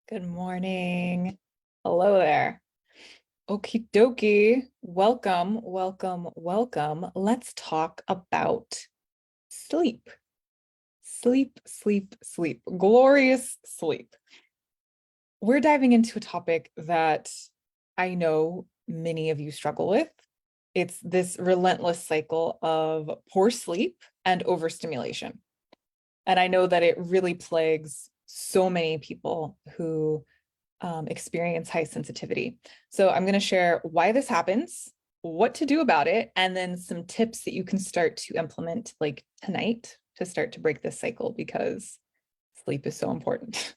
Good morning. Hello there. Okie dokie. Welcome, welcome, welcome. Let's talk about sleep. Sleep, sleep, sleep. Glorious sleep. We're diving into a topic that I know many of you struggle with. It's this relentless cycle of poor sleep and overstimulation. And I know that it really plagues so many people who experience high sensitivity. So I'm going to share why this happens, what to do about it, and then some tips that you can start to implement like tonight to start to break this cycle because sleep is so important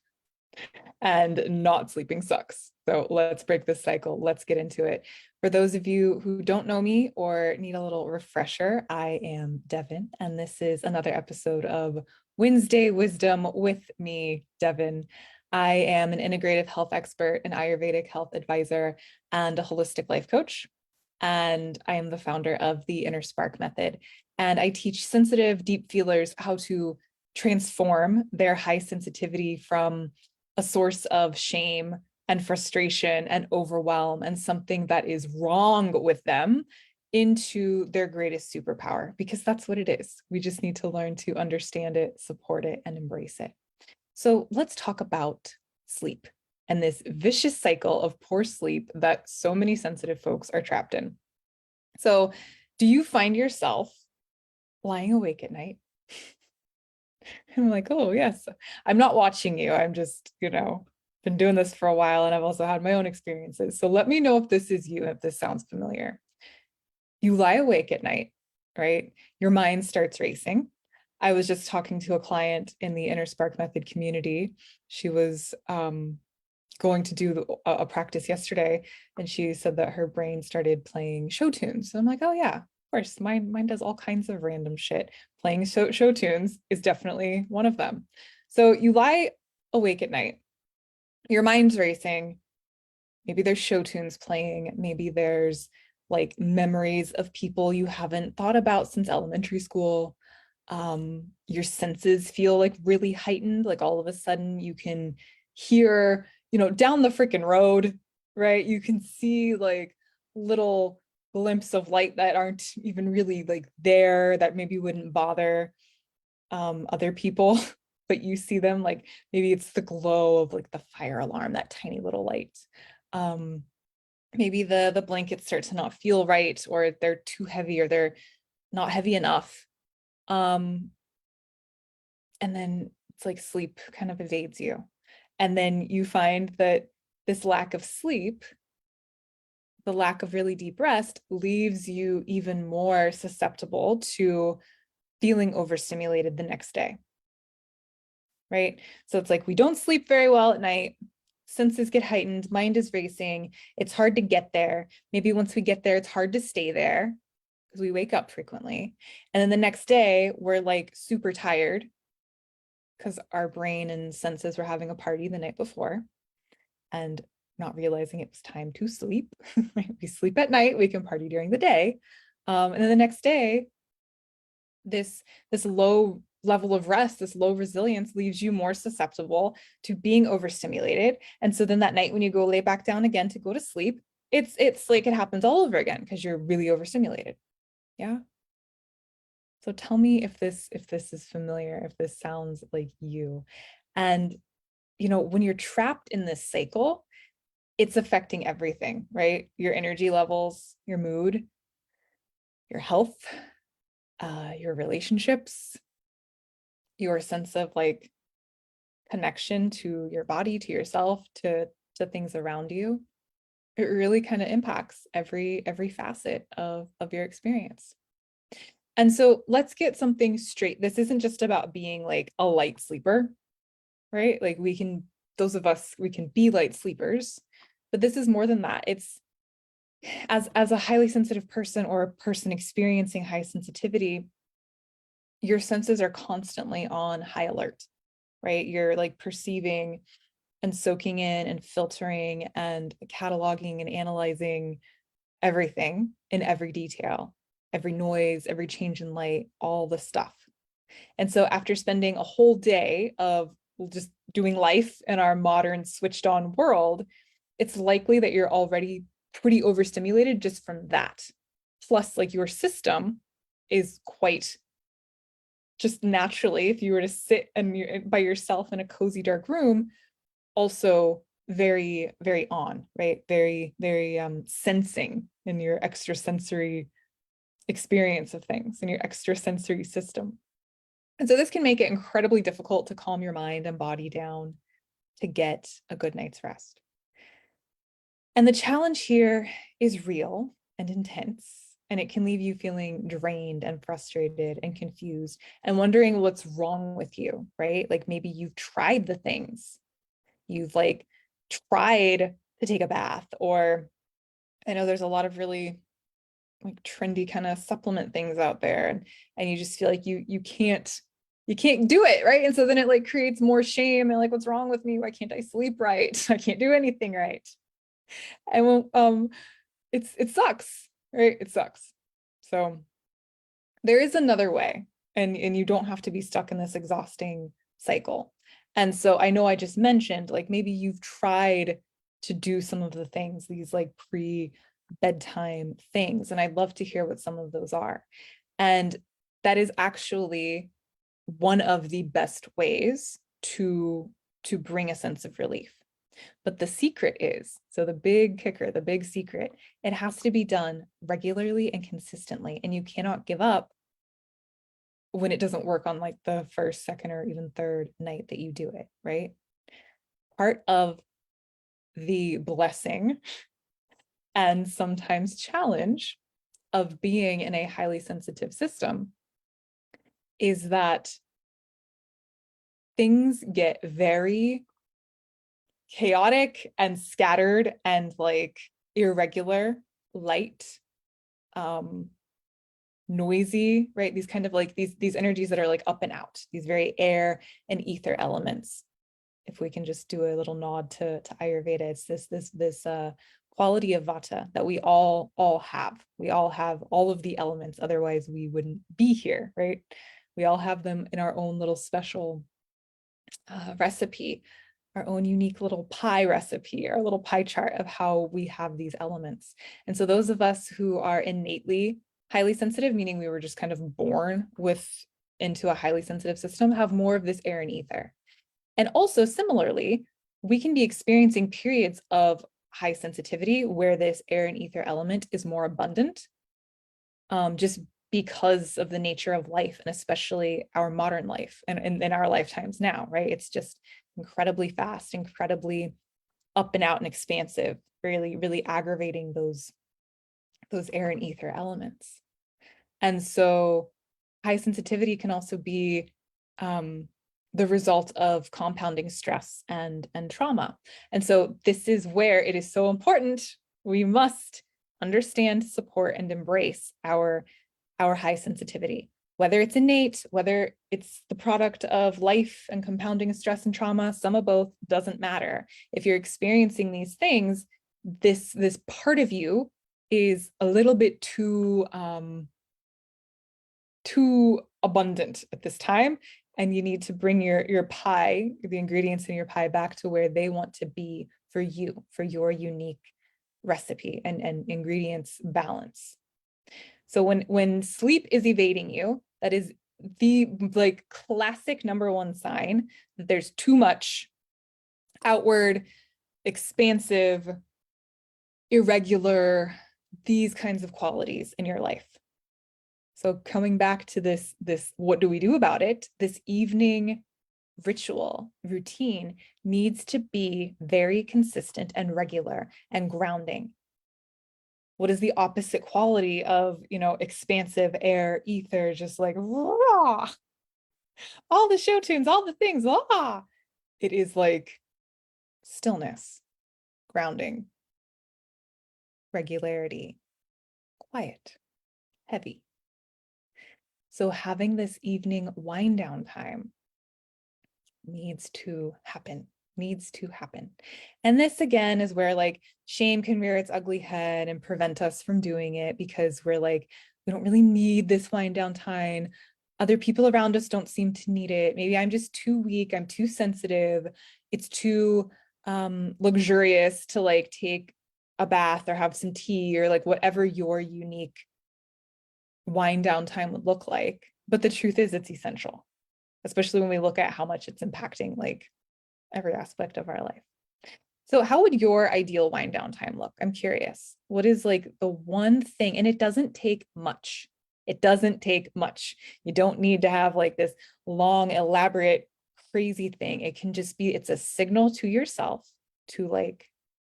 and not sleeping sucks. So let's break this cycle. Let's get into it. For those of you who don't know me or need a little refresher, I am Devin, and this is another episode of Wednesday Wisdom with me, Devin. I am an integrative health expert, an Ayurvedic health advisor, and a holistic life coach. And I am the founder of the InnerSpark method. And I teach sensitive, deep feelers how to transform their high sensitivity from a source of shame and frustration and overwhelm and something that is wrong with them into their greatest superpower, because that's what it is. We just need to learn to understand it, support it, and embrace it. So let's talk about sleep and this vicious cycle of poor sleep that so many sensitive folks are trapped in. So, do you find yourself lying awake at night? I'm like, oh, yes, I'm not watching you. I'm just, been doing this for a while and I've also had my own experiences. So let me know if this is you, if this sounds familiar. You lie awake at night, right? Your mind starts racing. I was just talking to a client in the InnerSpark method community. She was going to do a practice yesterday, and she said that her brain started playing show tunes. So I'm like, oh yeah, of course, mine does all kinds of random shit. Playing show tunes is definitely one of them. So you lie awake at night, your mind's racing. Maybe there's show tunes playing. Maybe there's like memories of people you haven't thought about since elementary school. Your senses feel like really heightened. Like all of a sudden you can hear, down the freaking road, right? You can see like little glimpses of light that aren't even really like there, that maybe wouldn't bother other people, but you see them, like maybe it's the glow of like the fire alarm, that tiny little light. Um, Maybe the blankets start to not feel right, or they're too heavy, or they're not heavy enough. Um, and then it's like sleep kind of evades you. And then you find that this lack of sleep, the lack of really deep rest, leaves you even more susceptible to feeling overstimulated the next day. Right? So it's like we don't sleep very well at night. Senses get heightened, mind is racing. It's hard to get there. Maybe once we get there, it's hard to stay there because we wake up frequently. And then the next day, we're like super tired because our brain and senses were having a party the night before and not realizing it was time to sleep. We sleep at night, we can party during the day. And then the next day, this low level of rest, this low resilience leaves you more susceptible to being overstimulated. And so then that night when you go lay back down again to go to sleep, it's like it happens all over again because you're really overstimulated. Yeah. So tell me if this is familiar, if this sounds like you. And when you're trapped in this cycle, it's affecting everything, right? Your energy levels, your mood, your health, your relationships, your sense of like connection to your body, to yourself, to things around you. It really kind of impacts every facet of your experience. And so let's get something straight. This isn't just about being like a light sleeper, right? Like those of us, we can be light sleepers, but this is more than that. It's as a highly sensitive person or a person experiencing high sensitivity, your senses are constantly on high alert, right? You're like perceiving and soaking in and filtering and cataloging and analyzing everything in every detail, every noise, every change in light, all the stuff. And so after spending a whole day of just doing life in our modern switched on world, it's likely that you're already pretty overstimulated just from that. Plus, like your system is quite just naturally, if you were to sit and you're by yourself in a cozy dark room, also very, very on, right? Very, very sensing in your extrasensory experience of things, in your extrasensory system. And so this can make it incredibly difficult to calm your mind and body down to get a good night's rest. And the challenge here is real and intense, and it can leave you feeling drained and frustrated and confused and wondering what's wrong with you, right? Like maybe you've tried the things. You've like tried to take a bath, or I know there's a lot of really like trendy kind of supplement things out there, and you just feel like you can't do it, right? And so then it like creates more shame and like, what's wrong with me? Why can't I sleep right? I can't do anything right. And it sucks, right? It sucks. So there is another way, and you don't have to be stuck in this exhausting cycle. And so I know I just mentioned, like maybe you've tried to do some of the things, these like pre-bedtime things, and I'd love to hear what some of those are. And that is actually one of the best ways to bring a sense of relief. But the secret is, so the big kicker, the big secret, it has to be done regularly and consistently. And you cannot give up when it doesn't work on like the first, second, or even third night that you do it, right? Part of the blessing and sometimes challenge of being in a highly sensitive system is that things get very chaotic and scattered and like irregular, light, noisy, right? These kind of like these energies that are like up and out, these very air and ether elements. If we can just do a little nod to Ayurveda, it's this quality of vata that we all have. We all have all of the elements, otherwise we wouldn't be here, right? We all have them in our own little special recipe, our own unique little pie recipe, our little pie chart of how we have these elements. And so those of us who are innately highly sensitive, meaning we were just kind of born into a highly sensitive system, have more of this air and ether. And also similarly, we can be experiencing periods of high sensitivity where this air and ether element is more abundant, just because of the nature of life, and especially our modern life and in our lifetimes now, right? It's just incredibly fast, incredibly up and out and expansive, really, really aggravating those air and ether elements. And so high sensitivity can also be the result of compounding stress and trauma. And so this is where it is so important. We must understand, support, and embrace our high sensitivity, whether it's innate, whether it's the product of life and compounding stress and trauma, some of both, doesn't matter. If you're experiencing these things, this part of you is a little bit too abundant at this time, and you need to bring your pie, the ingredients in your pie, back to where they want to be for you, for your unique recipe and ingredients balance. So when sleep is evading you, that is the like classic number one sign that there's too much outward, expansive, irregular, these kinds of qualities in your life. So coming back to this, what do we do about it? This evening ritual routine needs to be very consistent and regular and grounding. What is the opposite quality of, expansive air, ether, just like raw, all the show tunes, all the things, ah? It is like stillness, grounding, regularity, quiet, heavy. So having this evening wind down time needs to happen. And this again is where like shame can rear its ugly head and prevent us from doing it, because we're like, we don't really need this wind down time. Other people around us don't seem to need it. Maybe I'm just too weak. I'm too sensitive. It's too luxurious to like take a bath or have some tea or like whatever your unique wind down time would look like. But the truth is it's essential, especially when we look at how much it's impacting like every aspect of our life. So how would your ideal wind down time look? I'm curious. What is like the one thing? And it doesn't take much. It doesn't take much. You don't need to have like this long, elaborate, crazy thing. It can just be, it's a signal to yourself to like,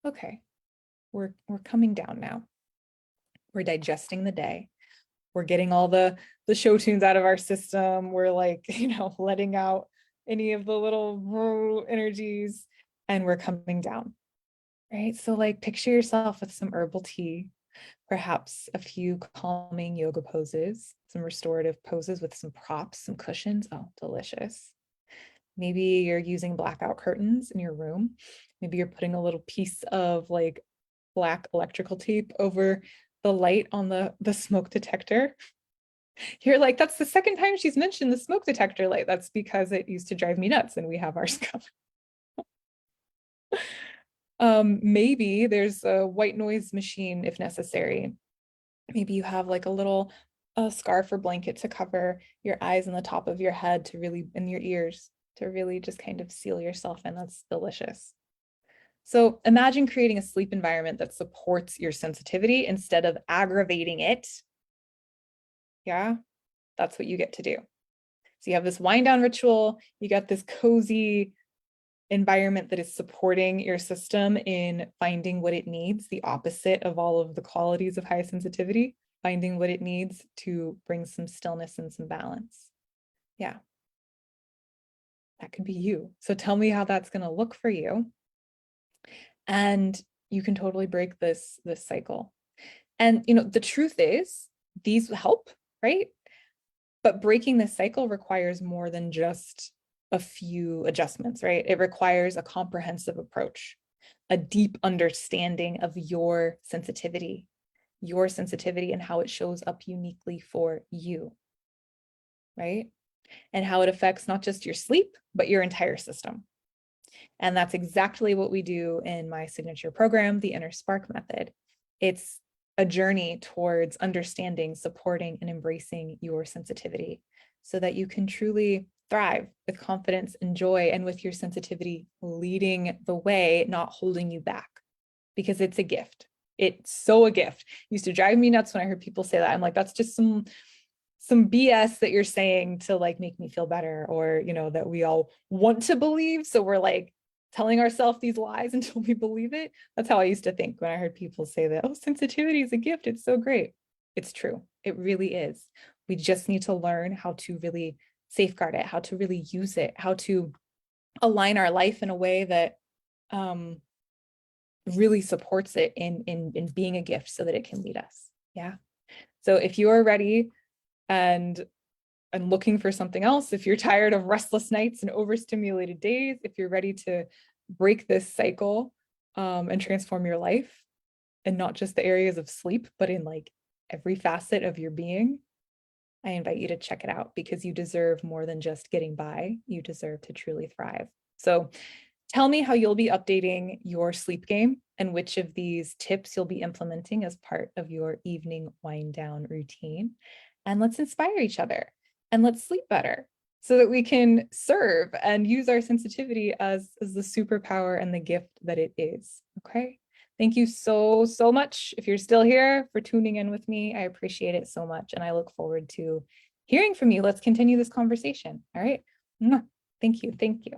okay, we're coming down now. We're digesting the day. We're getting all the show tunes out of our system. We're like, letting out any of the little energies and we're coming down. Right. So like picture yourself with some herbal tea, perhaps a few calming yoga poses, some restorative poses with some props, some cushions. Oh, delicious. Maybe you're using blackout curtains in your room. Maybe you're putting a little piece of like black electrical tape over the light on the smoke detector. You're like, that's the second time she's mentioned the smoke detector light. That's because it used to drive me nuts and we have ours covered. Maybe there's a white noise machine if necessary. Maybe you have like a scarf or blanket to cover your eyes and the top of your head to really, and your ears to really just kind of seal yourself in. That's delicious. So imagine creating a sleep environment that supports your sensitivity instead of aggravating it. Yeah, that's what you get to do. So you have this wind down ritual, you got this cozy environment that is supporting your system in finding what it needs, the opposite of all of the qualities of high sensitivity, finding what it needs to bring some stillness and some balance. Yeah, that could be you. So tell me how that's going to look for you. And you can totally break this cycle. And the truth is these help, right? But breaking this cycle requires more than just a few adjustments, right? It requires a comprehensive approach, a deep understanding of your sensitivity and how it shows up uniquely for you, right? And how it affects not just your sleep, but your entire system. And that's exactly what we do in my signature program, the InnerSpark method. It's a journey towards understanding, supporting, and embracing your sensitivity so that you can truly thrive with confidence and joy, and with your sensitivity leading the way, not holding you back, because it's a gift. It's so a gift. It used to drive me nuts when I heard people say that. I'm like, that's just some BS that you're saying to like make me feel better, or that we all want to believe, so we're like telling ourselves these lies until we believe it. That's how I used to think when I heard people say that, oh, sensitivity is a gift, it's so great. It's true, it really is. We just need to learn how to really safeguard it, how to really use it, how to align our life in a way that really supports it in being a gift so that it can lead us. Yeah. So if you are ready and looking for something else, if you're tired of restless nights and overstimulated days, if you're ready to break this cycle and transform your life, and not just the areas of sleep, but in like every facet of your being, I invite you to check it out, because you deserve more than just getting by. You deserve to truly thrive. So tell me how you'll be updating your sleep game and which of these tips you'll be implementing as part of your evening wind down routine. And let's inspire each other and let's sleep better so that we can serve and use our sensitivity as the superpower and the gift that it is. Okay. Thank you so much, if you're still here, for tuning in with me. I appreciate it so much. And I look forward to hearing from you. Let's continue this conversation. All right. Thank you. Thank you.